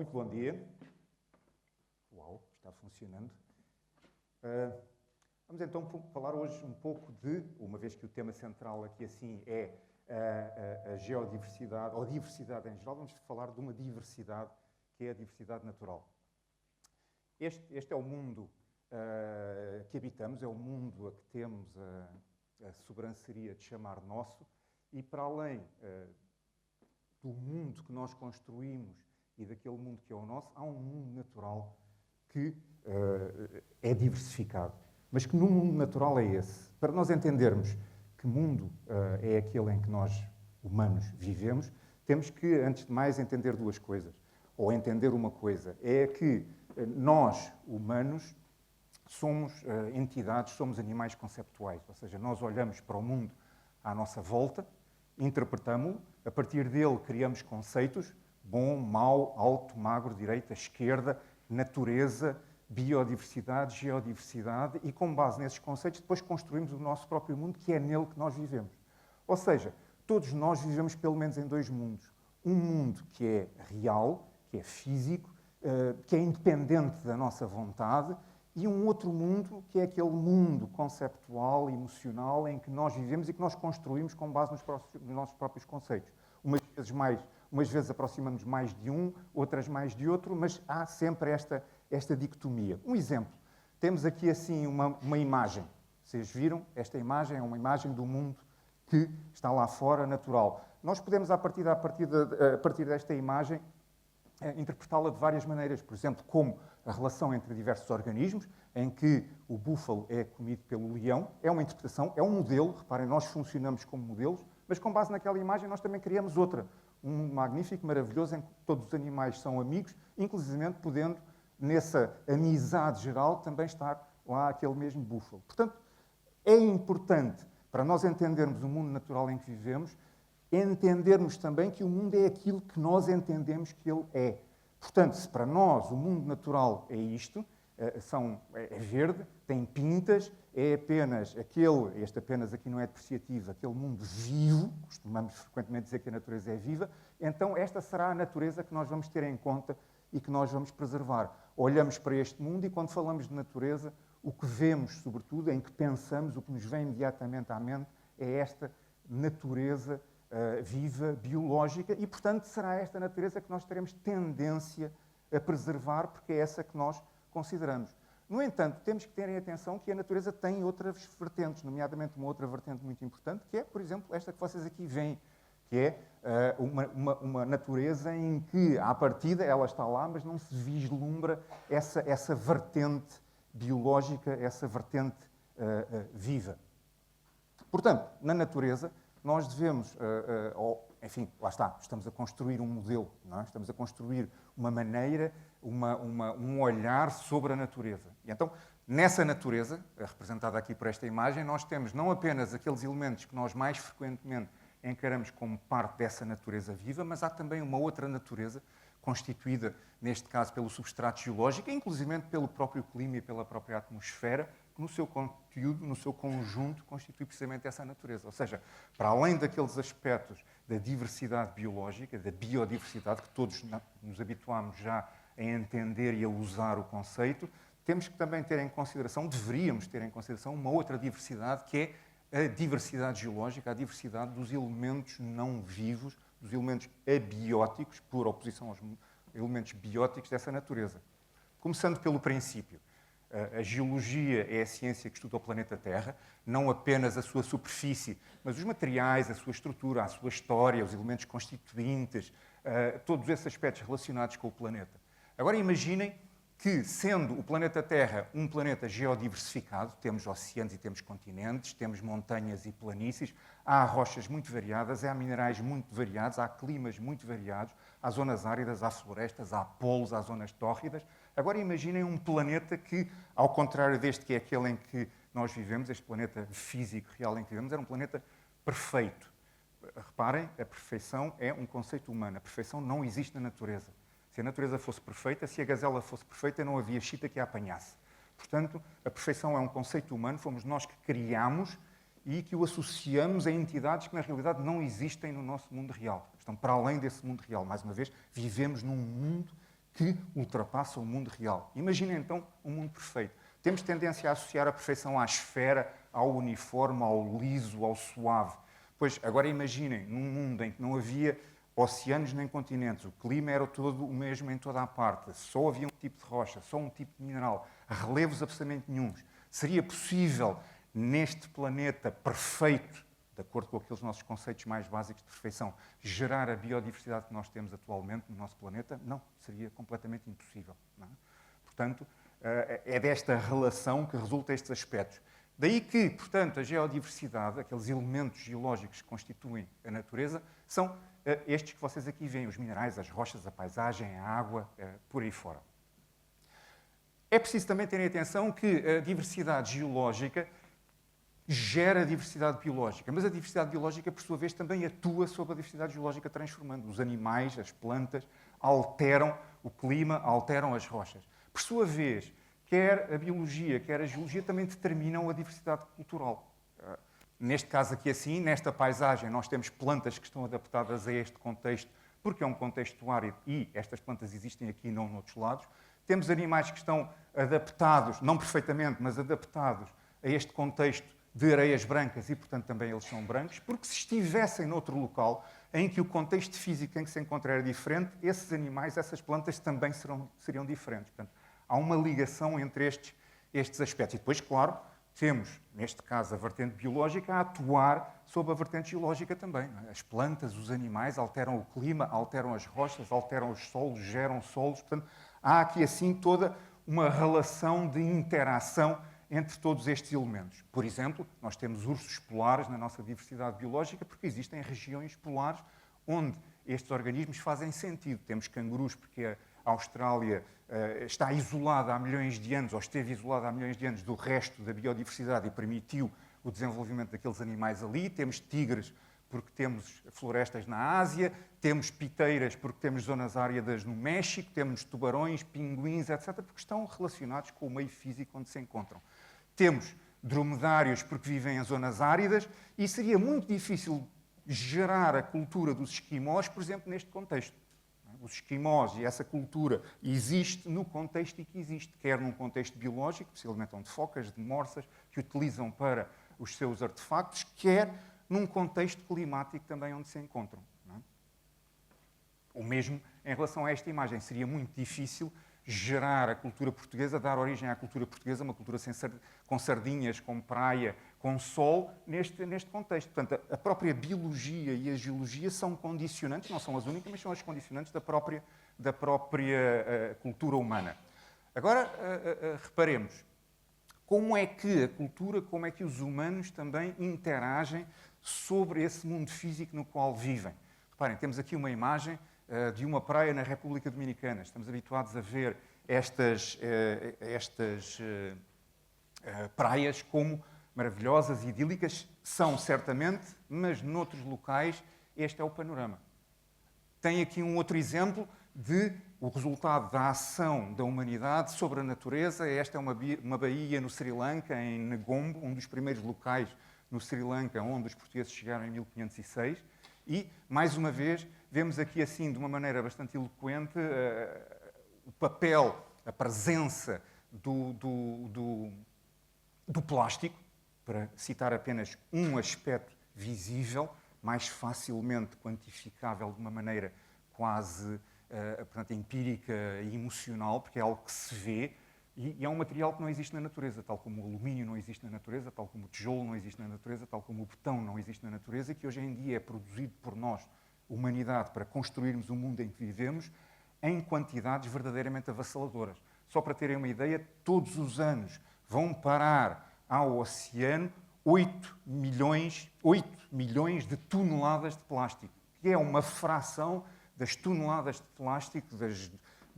muito bom dia. Uau, está funcionando. Vamos então falar hoje um pouco de, uma vez que o tema central aqui assim é a geodiversidade, ou diversidade em geral, vamos falar de uma diversidade que é a diversidade natural. Este é o mundo que habitamos, é o mundo a que temos a sobranceria de chamar nosso, e para além do mundo que nós construímos e daquele mundo que é o nosso, há um mundo natural que é diversificado. Mas que no mundo natural é esse? Para nós entendermos que mundo é aquele em que nós, humanos, vivemos, temos que, antes de mais, entender duas coisas. Ou entender uma coisa. É que nós, humanos, somos entidades, somos animais conceptuais. Ou seja, nós olhamos para o mundo à nossa volta, interpretamos-o, a partir dele criamos conceitos, bom, mau, alto, magro, direita, esquerda, natureza, biodiversidade, geodiversidade, e com base nesses conceitos depois construímos o nosso próprio mundo, que é nele que nós vivemos. Ou seja, todos nós vivemos pelo menos em dois mundos. Um mundo que é real, que é físico, que é independente da nossa vontade, e um outro mundo que é aquele mundo conceptual, emocional, em que nós vivemos e que nós construímos com base nos nossos próprios conceitos. Umas vezes aproximamos mais de um, outras mais de outro, mas há sempre esta dicotomia. Um exemplo. Temos aqui assim uma imagem. Vocês viram? Esta imagem é uma imagem do mundo que está lá fora, natural. Nós podemos, a partir desta imagem, interpretá-la de várias maneiras. Por exemplo, como a relação entre diversos organismos, em que o búfalo é comido pelo leão. É uma interpretação, é um modelo. Reparem, nós funcionamos como modelos, mas com base naquela imagem nós também criamos outra. Um mundo magnífico, maravilhoso, em que todos os animais são amigos, inclusive podendo, nessa amizade geral, também estar lá aquele mesmo búfalo. Portanto, é importante, para nós entendermos o mundo natural em que vivemos, entendermos também que o mundo é aquilo que nós entendemos que ele é. Portanto, se para nós o mundo natural é isto, é verde, tem pintas, é apenas aquele, este apenas aqui não é depreciativo, aquele mundo vivo, costumamos frequentemente dizer que a natureza é viva, então esta será a natureza que nós vamos ter em conta e que nós vamos preservar. Olhamos para este mundo e quando falamos de natureza, o que vemos, sobretudo, em que pensamos, o que nos vem imediatamente à mente, é esta natureza viva, biológica, e, portanto, será esta natureza que nós teremos tendência a preservar, porque é essa que nós consideramos. No entanto, temos que ter em atenção que a natureza tem outras vertentes, nomeadamente uma outra vertente muito importante, que é, por exemplo, esta que vocês aqui veem, que é uma natureza em que, à partida, ela está lá, mas não se vislumbra essa vertente biológica, essa vertente viva. Portanto, na natureza, nós devemos, enfim, lá está, estamos a construir um modelo, não é? Estamos a construir uma maneira, um olhar sobre a natureza. E então, nessa natureza, representada aqui por esta imagem, nós temos não apenas aqueles elementos que nós mais frequentemente encaramos como parte dessa natureza viva, mas há também uma outra natureza, constituída, neste caso, pelo substrato geológico, inclusive pelo próprio clima e pela própria atmosfera, que no seu conteúdo, no seu conjunto, constitui precisamente essa natureza. Ou seja, para além daqueles aspectos da diversidade biológica, da biodiversidade, que todos nos habituamos já a entender e a usar o conceito, temos que também ter em consideração, deveríamos ter em consideração, uma outra diversidade, que é a diversidade geológica, a diversidade dos elementos não vivos, dos elementos abióticos, por oposição aos elementos bióticos dessa natureza. Começando pelo princípio. A geologia é a ciência que estuda o planeta Terra, não apenas a sua superfície, mas os materiais, a sua estrutura, a sua história, os elementos constituintes, todos esses aspectos relacionados com o planeta. Agora imaginem que, sendo o planeta Terra um planeta geodiversificado, temos oceanos e temos continentes, temos montanhas e planícies, há rochas muito variadas, há minerais muito variados, há climas muito variados, há zonas áridas, há florestas, há polos, há zonas tórridas. Agora imaginem um planeta que, ao contrário deste que é aquele em que nós vivemos, este planeta físico real em que vivemos, era um planeta perfeito. Reparem, a perfeição é um conceito humano. A perfeição não existe na natureza. Se a natureza fosse perfeita, se a gazela fosse perfeita, não havia chita que a apanhasse. Portanto, a perfeição é um conceito humano, fomos nós que criamos e que o associamos a entidades que, na realidade, não existem no nosso mundo real. Estão para além desse mundo real. Mais uma vez, vivemos num mundo que ultrapassa o mundo real. Imaginem então um mundo perfeito. Temos tendência a associar a perfeição à esfera, ao uniforme, ao liso, ao suave. Pois agora imaginem, num mundo em que não havia oceanos nem continentes, o clima era todo o mesmo em toda a parte, só havia um tipo de rocha, só um tipo de mineral, relevos absolutamente nenhuns. Seria possível, neste planeta perfeito, de acordo com aqueles nossos conceitos mais básicos de perfeição, gerar a biodiversidade que nós temos atualmente no nosso planeta? Não, seria completamente impossível. Não é? Portanto, é desta relação que resultam estes aspectos. Daí que, portanto, a geodiversidade, aqueles elementos geológicos que constituem a natureza, são estes que vocês aqui veem, os minerais, as rochas, a paisagem, a água, por aí fora. É preciso também terem atenção que a diversidade geológica gera diversidade biológica, mas a diversidade biológica, por sua vez, também atua sobre a diversidade geológica, transformando os animais, as plantas, alteram o clima, alteram as rochas. Por sua vez, quer a biologia, quer a geologia também determinam a diversidade cultural. Neste caso aqui assim, nesta paisagem, nós temos plantas que estão adaptadas a este contexto, porque é um contexto árido e estas plantas existem aqui e não noutros lados. Temos animais que estão adaptados, não perfeitamente, mas adaptados a este contexto de areias brancas e, portanto, também eles são brancos, porque se estivessem noutro local em que o contexto físico em que se encontra era diferente, esses animais, essas plantas também seriam diferentes. Portanto, há uma ligação entre estes aspectos. E depois, claro, temos, neste caso, a vertente biológica a atuar sobre a vertente geológica também. Não é? As plantas, os animais alteram o clima, alteram as rochas, alteram os solos, geram solos. Portanto, há aqui, assim, toda uma relação de interação entre todos estes elementos. Por exemplo, nós temos ursos polares na nossa diversidade biológica porque existem regiões polares onde estes organismos fazem sentido. Temos cangurus porque a Austrália está isolada há milhões de anos, ou esteve isolada há milhões de anos do resto da biodiversidade e permitiu o desenvolvimento daqueles animais ali. Temos tigres porque temos florestas na Ásia, temos piteiras porque temos zonas áridas no México, temos tubarões, pinguins, etc., porque estão relacionados com o meio físico onde se encontram. Temos dromedários porque vivem em zonas áridas e seria muito difícil gerar a cultura dos esquimós, por exemplo, neste contexto. Os esquimós e essa cultura existe no contexto em que existe, quer num contexto biológico, que se alimentam de focas, de morsas, que utilizam para os seus artefactos, quer num contexto climático também onde se encontram. Não é? O mesmo em relação a esta imagem. Seria muito difícil gerar a cultura portuguesa, dar origem à cultura portuguesa, uma cultura com sardinhas, com praia, com sol, neste contexto. Portanto, a própria biologia e a geologia são condicionantes, não são as únicas, mas são as condicionantes da própria cultura humana. Agora, reparemos, como é que a cultura, como é que os humanos também interagem sobre esse mundo físico no qual vivem. Reparem, temos aqui uma imagem de uma praia na República Dominicana. Estamos habituados a ver estas praias como maravilhosas e idílicas. São, certamente, mas noutros locais este é o panorama. Tem aqui um outro exemplo de o resultado da ação da humanidade sobre a natureza. Esta é uma baía no Sri Lanka, em Negombo, um dos primeiros locais no Sri Lanka onde os portugueses chegaram em 1506. E, mais uma vez, vemos aqui, assim, de uma maneira bastante eloquente, o papel, a presença do plástico, para citar apenas um aspecto visível, mais facilmente quantificável de uma maneira quase portanto, empírica e emocional, porque é algo que se vê, e é um material que não existe na natureza, tal como o alumínio não existe na natureza, tal como o tijolo não existe na natureza, tal como o betão não existe na natureza, e que hoje em dia é produzido por nós, humanidade, para construirmos o mundo em que vivemos, em quantidades verdadeiramente avassaladoras. Só para terem uma ideia, todos os anos vão parar ao oceano 8 milhões de toneladas de plástico, que é uma fração das toneladas de plástico, das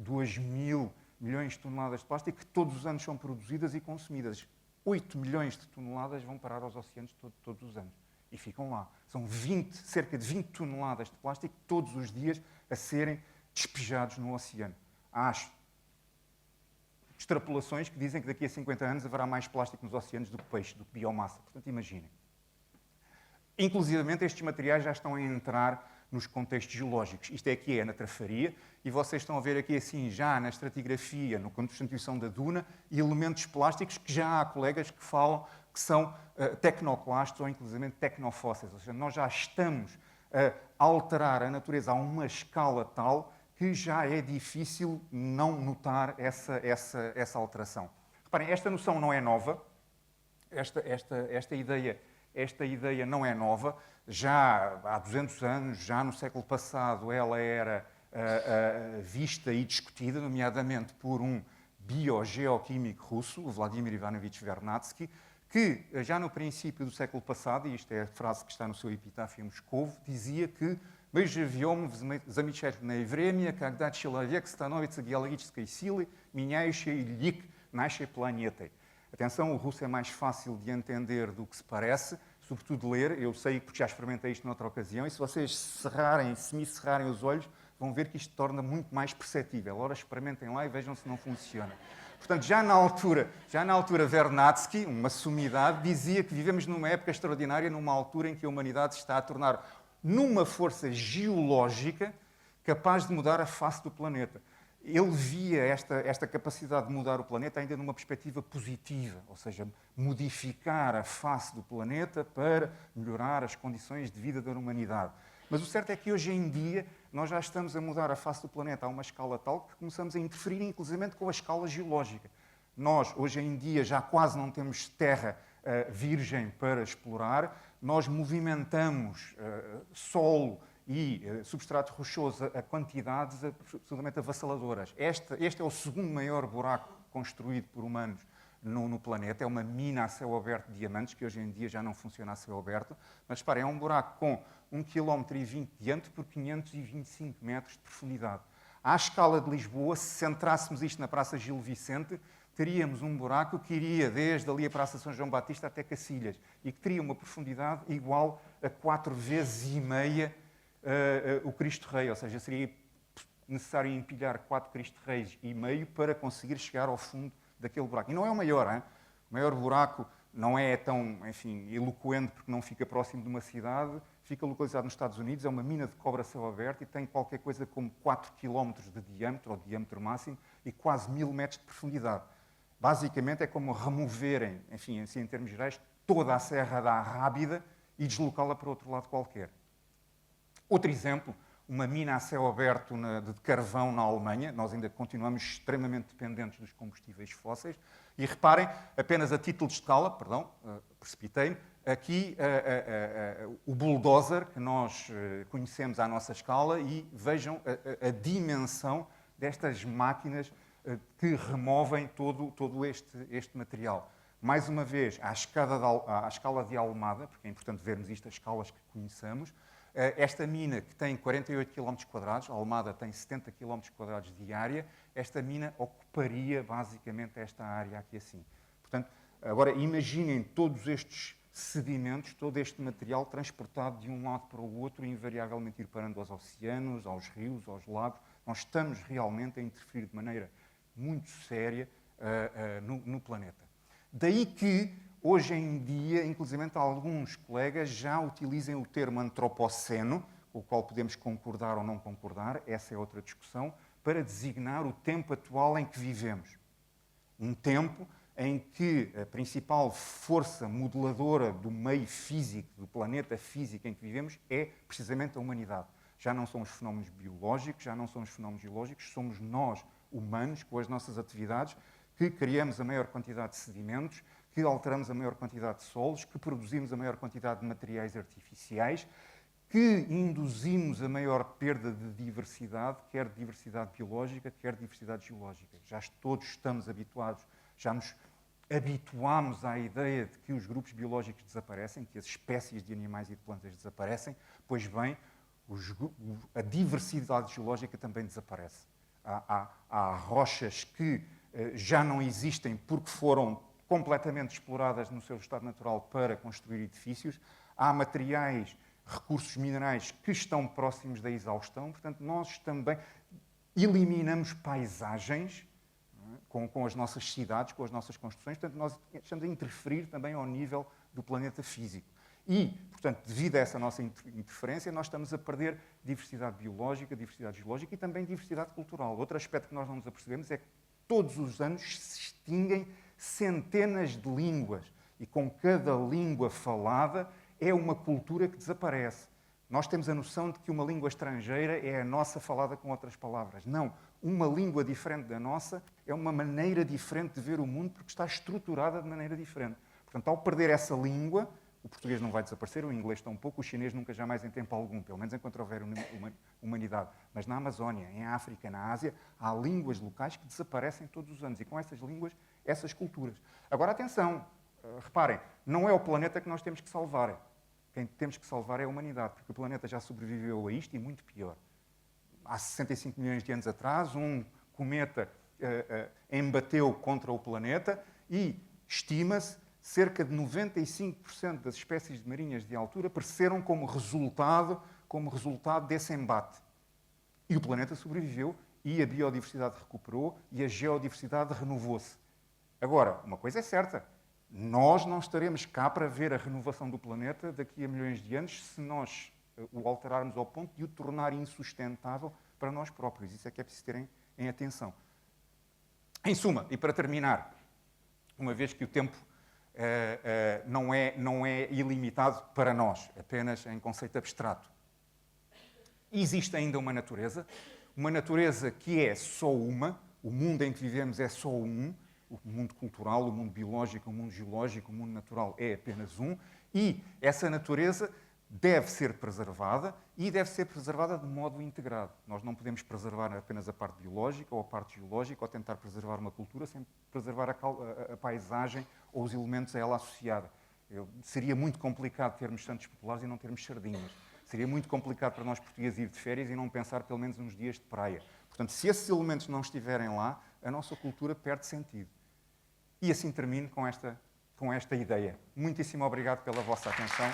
2.000 milhões de toneladas de plástico que todos os anos são produzidas e consumidas. 8 milhões de toneladas vão parar aos oceanos todos os anos. E ficam lá. São cerca de 20 toneladas de plástico todos os dias a serem despejados no oceano. Há extrapolações que dizem que daqui a 50 anos haverá mais plástico nos oceanos do que peixe, do que biomassa. Portanto, imaginem. Inclusivamente, estes materiais já estão a entrar nos contextos geológicos. Isto é aqui, é na Trafaria, e vocês estão a ver aqui assim, já na estratigrafia, na constituição da duna, elementos plásticos que já há colegas que falam que são tecnoclastos ou inclusive tecnofósseis. Ou seja, nós já estamos a alterar a natureza a uma escala tal que já é difícil não notar essa alteração. Reparem, esta noção não é nova, esta ideia não é nova. Já há 200 anos, já no século passado, ela era vista e discutida, nomeadamente por um biogeoquímico russo, o Vladimir Ivanovich Vernadsky, que já no princípio do século passado, e isto é a frase que está no seu epitáfio em Moscovo, dizia que «Мы живем в замечательное время, когда человек становится геологической силой, меняющей лик нашей планеты». Atenção, o russo é mais fácil de entender do que se parece, sobretudo de ler. Eu sei porque já experimentei isto noutra ocasião, e se vocês semicerrarem os olhos, vão ver que isto torna muito mais perceptível. Ora, experimentem lá e vejam se não funciona. Portanto, já na altura Vernadsky, uma sumidade, dizia que vivemos numa época extraordinária, numa altura em que a humanidade se está a tornar numa força geológica capaz de mudar a face do planeta. Ele via esta capacidade de mudar o planeta ainda numa perspectiva positiva, ou seja, modificar a face do planeta para melhorar as condições de vida da humanidade. Mas o certo é que hoje em dia nós já estamos a mudar a face do planeta a uma escala tal que começamos a interferir inclusive com a escala geológica. Nós, hoje em dia, já quase não temos terra virgem para explorar, nós movimentamos solo e substrato rochoso a quantidades absolutamente avassaladoras. Este é o segundo maior buraco construído por humanos no planeta. É uma mina a céu aberto de diamantes, que hoje em dia já não funciona a céu aberto. Mas, reparem, é um buraco com 1,20 km de diâmetro por 525 metros de profundidade. À escala de Lisboa, se centrássemos isto na Praça Gil Vicente, teríamos um buraco que iria desde ali a Praça São João Batista até Cacilhas e que teria uma profundidade igual a 4,5 vezes o Cristo Rei, ou seja, seria necessário empilhar 4 Cristo Reis e meio para conseguir chegar ao fundo daquele buraco. E não é o maior, hein? O maior buraco não é tão, enfim, eloquente porque não fica próximo de uma cidade, fica localizado nos Estados Unidos, é uma mina de cobre a céu aberto e tem qualquer coisa como 4 km de diâmetro, ou diâmetro máximo, e quase 1000 metros de profundidade. Basicamente é como removerem, enfim, assim, em termos gerais, toda a Serra da Arrábida e deslocá-la para outro lado qualquer. Outro exemplo, uma mina a céu aberto de carvão na Alemanha. Nós ainda continuamos extremamente dependentes dos combustíveis fósseis. E reparem, apenas a título de escala, precipitei-me, aqui o bulldozer que nós conhecemos à nossa escala, e vejam a dimensão destas máquinas que removem todo este material. Mais uma vez, à escala de Almada, porque é importante vermos isto, as escalas que conhecemos. Esta mina, que tem 48 km quadrados, a Almada tem 70 km quadrados de área, esta mina ocuparia basicamente esta área aqui assim. Portanto, agora imaginem todos estes sedimentos, todo este material transportado de um lado para o outro e invariavelmente ir parando aos oceanos, aos rios, aos lagos. Nós estamos realmente a interferir de maneira muito séria no planeta. Daí que, hoje em dia, inclusive alguns colegas já utilizem o termo antropoceno, com o qual podemos concordar ou não concordar, essa é outra discussão, para designar o tempo atual em que vivemos. Um tempo em que a principal força modeladora do meio físico, do planeta físico em que vivemos, é precisamente a humanidade. Já não são os fenómenos biológicos, já não são os fenómenos geológicos, somos nós, humanos, com as nossas atividades, que criamos a maior quantidade de sedimentos, que alteramos a maior quantidade de solos, que produzimos a maior quantidade de materiais artificiais, que induzimos a maior perda de diversidade, quer diversidade biológica, quer diversidade geológica. Já todos estamos habituados, já nos habituámos à ideia de que os grupos biológicos desaparecem, que as espécies de animais e de plantas desaparecem. Pois bem, a diversidade geológica também desaparece. Há rochas que já não existem porque foram completamente exploradas no seu estado natural para construir edifícios. Há materiais, recursos minerais que estão próximos da exaustão. Portanto, nós também eliminamos paisagens, não é, com as nossas cidades, com as nossas construções. Portanto, nós estamos a interferir também ao nível do planeta físico. E, portanto, devido a essa nossa interferência, nós estamos a perder diversidade biológica, diversidade geológica e também diversidade cultural. Outro aspecto que nós não nos apercebemos é que todos os anos se extinguem centenas de línguas e com cada língua falada é uma cultura que desaparece. Nós temos a noção de que uma língua estrangeira é a nossa falada com outras palavras. Não. Uma língua diferente da nossa é uma maneira diferente de ver o mundo porque está estruturada de maneira diferente. Portanto, ao perder essa língua, o português não vai desaparecer, o inglês tampouco, o chinês nunca jamais em tempo algum, pelo menos enquanto houver humanidade. Mas na Amazónia, em África, na Ásia, há línguas locais que desaparecem todos os anos e com essas línguas, essas culturas. Agora, atenção, reparem, não é o planeta que nós temos que salvar. Quem temos que salvar é a humanidade, porque o planeta já sobreviveu a isto e muito pior. Há 65 milhões de anos atrás, um cometa embateu contra o planeta e estima-se cerca de 95% das espécies marinhas de altura pereceram como resultado desse embate. E o planeta sobreviveu e a biodiversidade recuperou e a geodiversidade renovou-se. Agora, uma coisa é certa, nós não estaremos cá para ver a renovação do planeta daqui a milhões de anos se nós o alterarmos ao ponto de o tornar insustentável para nós próprios. Isso é que é preciso terem em atenção. Em suma, e para terminar, uma vez que o tempo não é ilimitado para nós, apenas em conceito abstrato, existe ainda uma natureza que é só uma, o mundo em que vivemos é só um, o mundo cultural, o mundo biológico, o mundo geológico, o mundo natural é apenas um, e essa natureza deve ser preservada e deve ser preservada de modo integrado. Nós não podemos preservar apenas a parte biológica ou a parte geológica ou tentar preservar uma cultura sem preservar a paisagem ou os elementos a ela associados. Seria muito complicado termos santos populares e não termos sardinhas. Seria muito complicado para nós portugueses ir de férias e não pensar pelo menos uns dias de praia. Portanto, se esses elementos não estiverem lá, a nossa cultura perde sentido. E assim termino com esta ideia. Muitíssimo obrigado pela vossa atenção.